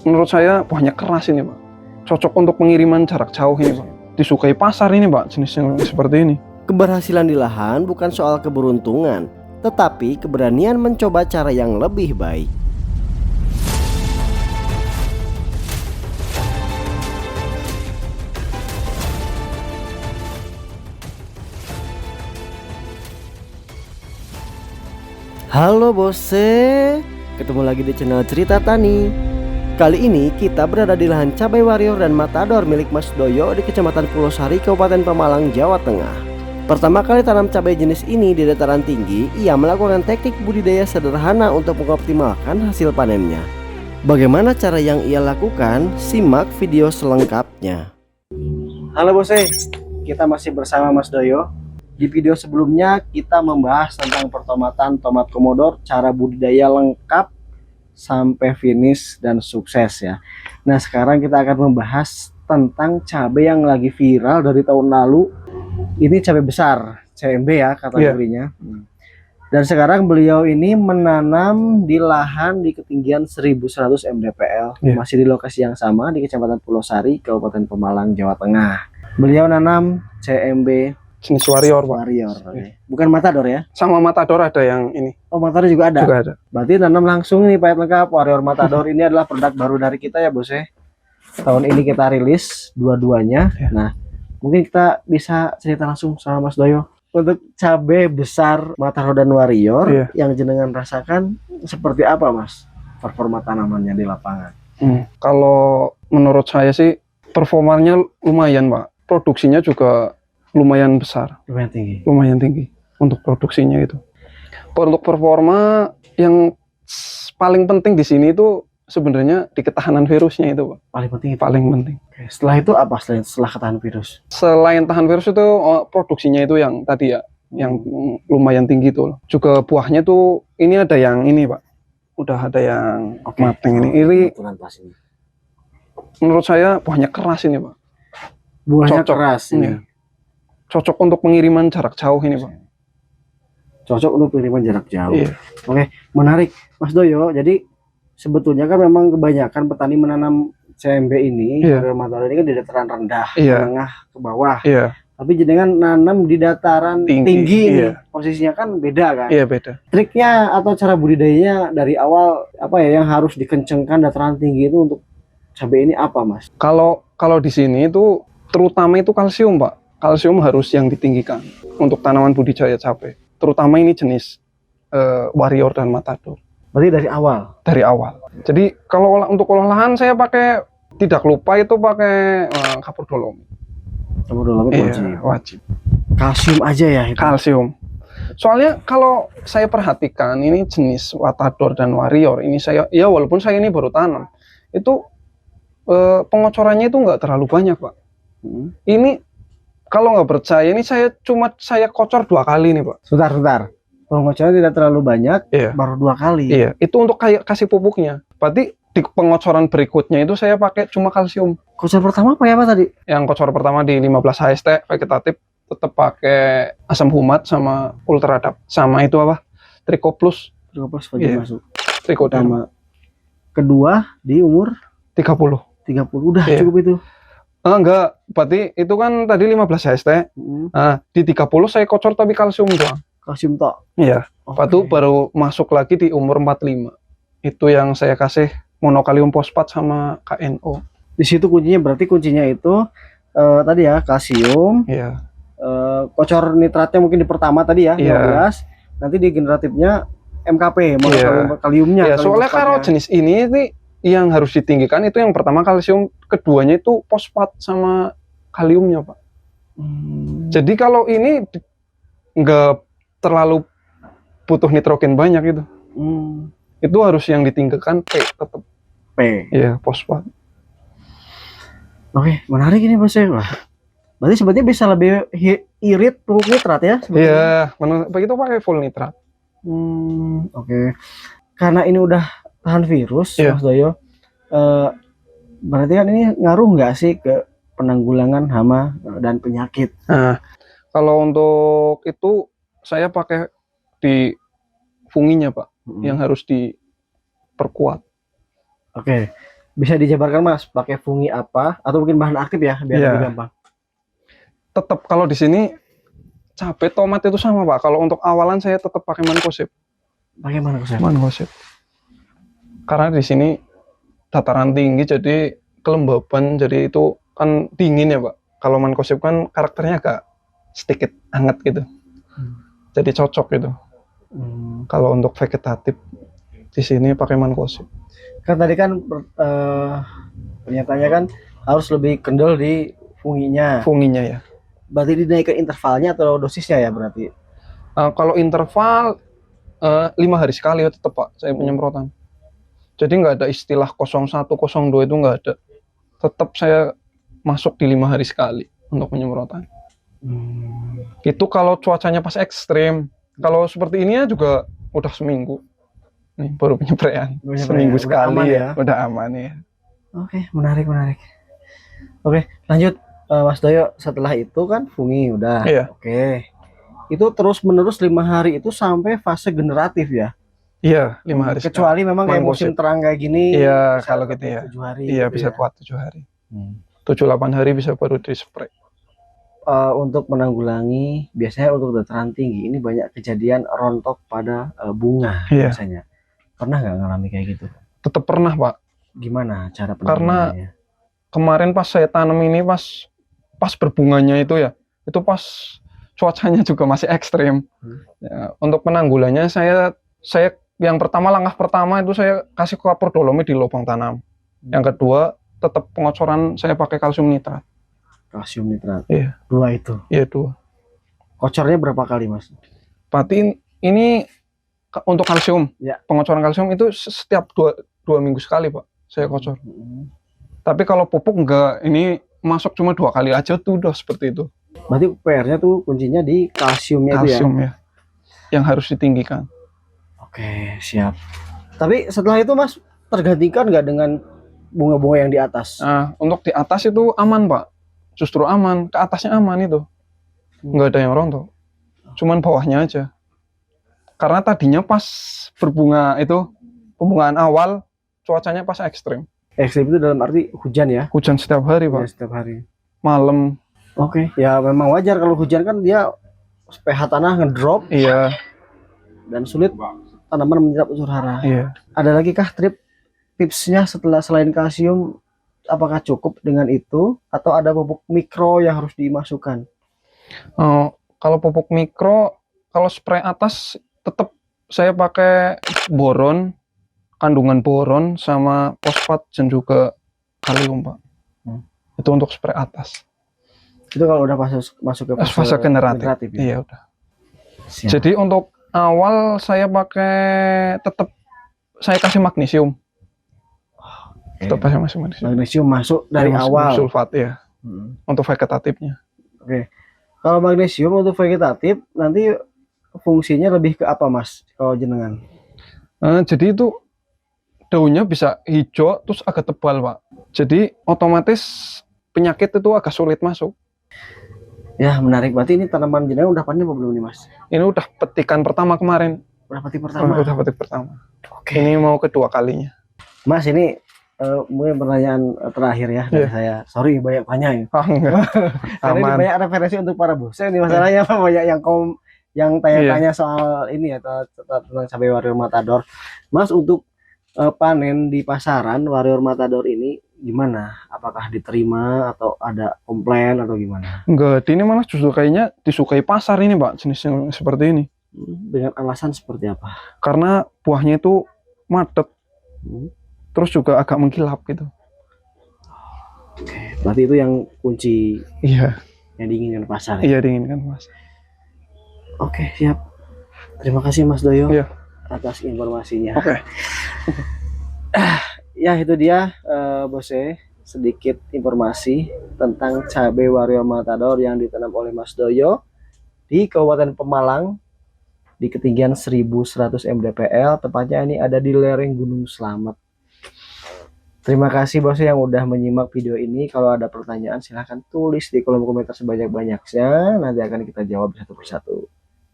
Menurut saya buahnya keras ini Pak. Cocok untuk pengiriman jarak jauh ini Pak. Disukai pasar ini Pak, jenis yang seperti ini. Keberhasilan di lahan bukan soal keberuntungan, tetapi keberanian mencoba cara yang lebih baik. Halo bose, ketemu lagi di channel Cerita Tani. Kali ini kita berada di lahan cabai Warrior dan Matador milik Mas Doyo di Kecamatan Pulau Sari, Kabupaten Pemalang, Jawa Tengah. Pertama kali tanam cabai jenis ini di dataran tinggi, ia melakukan teknik budidaya sederhana untuk mengoptimalkan hasil panennya. Bagaimana cara yang ia lakukan? Simak video selengkapnya. Halo bose, kita masih bersama Mas Doyo. Di video sebelumnya kita membahas tentang pertomatan tomat komodor, cara budidaya lengkap sampai finish dan sukses ya. Nah sekarang kita akan membahas tentang cabai yang lagi viral dari tahun lalu. Ini cabai besar, CMB ya kategorinya. Dan sekarang beliau ini menanam di lahan di ketinggian 1100 mdpl, masih di lokasi yang sama di Kecamatan Pulau Sari, Kabupaten Pemalang, Jawa Tengah. Beliau nanam CMB Jenis Warrior Pak. Warrior. Bukan Matador ya? Sama Matador ada yang ini. Oh Matador juga ada? Juga ada. Berarti nanam langsung nih paket lengkap. Warrior Matador ini adalah produk baru dari kita ya bos ya. Tahun ini kita rilis dua-duanya. Nah mungkin kita bisa cerita langsung sama Mas Doyo. Untuk cabai besar Matador dan Warrior yang jenengan rasakan seperti apa Mas? Performa tanamannya di lapangan. Kalau menurut saya sih performanya lumayan Pak. Produksinya juga lumayan besar. Lumayan tinggi untuk produksinya itu. Untuk performa yang paling penting di sini itu sebenarnya di ketahanan virusnya itu Pak. Paling penting itu. Paling penting. Oke, setelah itu apa setelah ketahanan virus? Selain tahan virus itu produksinya itu yang tadi ya, yang lumayan tinggi tuh. Juga buahnya tuh ini ada yang ini Pak. Udah ada yang mateng ini. Ini menurut saya buahnya keras ini Pak. Buahnya keras ini. Cocok untuk pengiriman jarak jauh ini Pak. Cocok untuk pengiriman jarak jauh. Oke, menarik Mas Doyo. Jadi sebetulnya kan memang kebanyakan petani menanam CMB ini, Matador ini kan di dataran rendah, menengah ke bawah. Tapi jenengan nanam di dataran tinggi ini, posisinya kan beda kan? Iya beda. Triknya atau cara budidayanya dari awal apa ya yang harus dikencengkan dataran tinggi itu untuk cabai ini apa Mas? Kalau di sini itu terutama itu kalsium Pak. Kalsium harus yang ditinggikan untuk tanaman budidaya cabai. Terutama ini jenis Warrior dan Matador. Berarti dari awal? Dari awal. Jadi kalau untuk olahan saya pakai, tidak lupa itu pakai kapur dolomit. Kapur dolomit wajib. Kalsium aja ya itu? Kalsium. Soalnya kalau saya perhatikan ini jenis Matador dan Warrior ini saya, ya walaupun saya ini baru tanam, itu pengocorannya itu nggak terlalu banyak Pak. Ini kalau nggak percaya, ini saya kocor 2 kali nih Pak. Sebentar. Pengocoran tidak terlalu banyak, baru 2 kali. Iya, itu untuk kayak kasih pupuknya. Berarti di pengocoran berikutnya itu saya pakai cuma kalsium. Kocor pertama pakai apa tadi? Yang kocor pertama di 15 HST vegetatif tetap pakai asam humat sama Ultradap. Sama itu apa? Tricoplus. Tricoplus masuk. Tricoderma. Kedua di umur 30. Udah cukup itu. Enggak, berarti itu kan tadi 15 HST. Nah, di 30 saya kocor tapi kalsium doang. Kalsium tok. Iya. Itu baru masuk lagi di umur 45. Itu yang saya kasih monokalium fosfat sama KNO. Di situ kuncinya itu tadi ya kalsium. Kocor nitratnya mungkin di pertama tadi ya 15. Nanti di generatifnya MKP, monokalium kaliumnya. Soalnya kalau jenis ini yang harus ditinggikan itu yang pertama kalsium, keduanya itu fosfat sama kaliumnya Pak. Jadi kalau ini nggak terlalu butuh nitrogen banyak itu. Itu harus yang ditinggikan tetap P. Iya, fosfat. Oke, menarik ini Mas. Berarti sebetulnya bisa lebih irit pupuk nitrat ya? Iya, begitu pakai full nitrat. Oke. Karena ini udah tahan virus, Mas Doyo. Berarti kan ini ngaruh nggak sih ke penanggulangan hama dan penyakit? Nah, kalau untuk itu saya pakai di funginya Pak, yang harus diperkuat. Oke. Bisa dijabarkan Mas, pakai fungi apa atau mungkin bahan aktif ya biar Iya. lebih gampang. Tetap kalau di sini cabai tomat itu sama Pak. Kalau untuk awalan saya tetap pakai mancozeb. Bagaimana Mas? Mancozeb. Karena di sini dataran tinggi jadi kelembaban, jadi itu kan dingin ya Pak. Kalau mancozeb kan karakternya agak sedikit hangat gitu. Jadi cocok gitu. Kalau untuk vegetatif di sini pakai mancozeb. Kan tadi kan pernyataannya kan harus lebih kendal di funginya. Funginya ya. Berarti dinaikkan intervalnya atau dosisnya ya berarti? Kalau interval 5 hari sekali ya tetap Pak saya penyemprotan. Jadi nggak ada istilah 01, 02 itu nggak ada. Tetap saya masuk di 5 hari sekali untuk penyemprotan. Itu kalau cuacanya pas ekstrim. Kalau seperti ini ya juga udah seminggu. Nih baru penyepraian. Seminggu udah sekali aman ya. Udah aman ya. Oke, menarik. Oke, lanjut Mas Doyo. Setelah itu kan fungi udah. Iya. Oke. Itu terus menerus 5 hari itu sampai fase generatif ya. Iya, 5 hari Kecuali memang kayak musim Mancozeb. terang kayak gini. Iya, bisa kalau sampai gitu ya. 7 hari. Iya, gitu bisa ya. kuat 7 hari. 7-8 hari bisa baru di-spray. Untuk menanggulangi biasanya untuk dataran tinggi ini banyak kejadian rontok pada bunga Iya. biasanya. Pernah nggak ngalami kayak gitu? Tetap pernah, Pak. Gimana cara Karena penanggulangannya? kemarin pas saya tanam ini pas berbunganya itu ya, itu pas cuacanya juga masih ekstrim. Ya, untuk penanggulannya saya yang pertama, langkah pertama itu saya kasih kapur dolomit di lubang tanam. Yang kedua, tetap pengocoran saya pakai kalsium nitrat. Kalsium nitrat. Iya. 2 itu. Iya, 2. Kocornya berapa kali, Mas? Berarti ini untuk kalsium. Ya. Pengocoran kalsium itu setiap 2 minggu sekali, Pak. Saya kocor. Tapi kalau pupuk enggak, ini masuk cuma 2 kali aja tuh udah seperti itu. Berarti PR-nya tuh kuncinya di kalsiumnya itu ya. Kalsium ya. Yang harus ditinggikan. Oke, siap. Tapi setelah itu Mas tergantikan nggak dengan bunga-bunga yang di atas? Nah, untuk di atas itu aman, Pak. Justru aman, ke atasnya aman itu. Nggak ada yang rontok. Cuman bawahnya aja. Karena tadinya pas berbunga itu, pembungaan awal, cuacanya pas ekstrim. Ekstrim itu dalam arti hujan ya? Hujan setiap hari, Pak. Ya, setiap hari. Malam. Oke, ya memang wajar kalau hujan kan dia pH tanah ngedrop. Iya. Dan sulit tanaman menyerap unsur hara. Iya. Ada lagi kah tipsnya selain kalsium, apakah cukup dengan itu atau ada pupuk mikro yang harus dimasukkan? Kalau pupuk mikro, kalau spray atas tetap saya pakai boron, kandungan boron sama fosfat dan juga kalium, Pak. Itu untuk spray atas. Itu kalau udah masuk ke fase generatif. ya? Iya udah. Siap. Jadi untuk awal saya pakai tetap saya kasih magnesium. Tetap kasih magnesium. Magnesium masuk dari awal. Sulfat ya. Untuk vegetatifnya. Oke. Kalau magnesium untuk vegetatif nanti fungsinya lebih ke apa, Mas? Kalau jenengan? Jadi itu daunnya bisa hijau terus agak tebal, Pak. Jadi otomatis penyakit itu agak sulit masuk. Ya, menarik. Berarti ini tanaman jenengan udah panen apa belum nih, Mas? Ini udah petikan pertama kemarin. Udah petik pertama? Udah petik pertama. Oke. Ini mau kedua kalinya. Mas, ini mungkin pertanyaan terakhir ya dari saya. Sorry banyak-banyak ya. Enggak. Karena ini banyak referensi untuk para bos. Ini masalahnya banyak yang tanya-tanya soal ini ya, tentang cabai Warrior Matador. Mas, untuk panen di pasaran Warrior Matador ini gimana? Apakah diterima atau ada komplain atau gimana? Enggak, ini malah justru kayaknya disukai pasar ini, Pak, jenis yang seperti ini. Dengan alasan seperti apa? Karena buahnya itu madet. Terus juga agak mengkilap gitu. Oke, berarti itu yang kunci. Iya. Yang diinginkan pasar ya? Iya, diinginkan Mas. Oke, siap. Terima kasih Mas Doyo. Iya. Atas informasinya. Oke. Ya, itu dia Bose, sedikit informasi tentang cabai Warrior Matador yang ditanam oleh Mas Doyo di Kabupaten Pemalang di ketinggian 1100 mdpl, tepatnya ini ada di lereng Gunung Slamet. Terima kasih Bose yang udah menyimak video ini. Kalau ada pertanyaan silahkan tulis di kolom komentar sebanyak-banyaknya, nanti akan kita jawab satu persatu.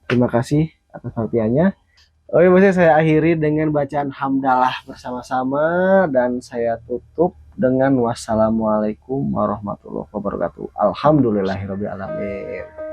Terima kasih atas perhatiannya. Oke, bosnya saya akhiri dengan bacaan hamdalah bersama-sama dan saya tutup dengan wassalamualaikum warahmatullahi wabarakatuh. Alhamdulillahirobbilalamin.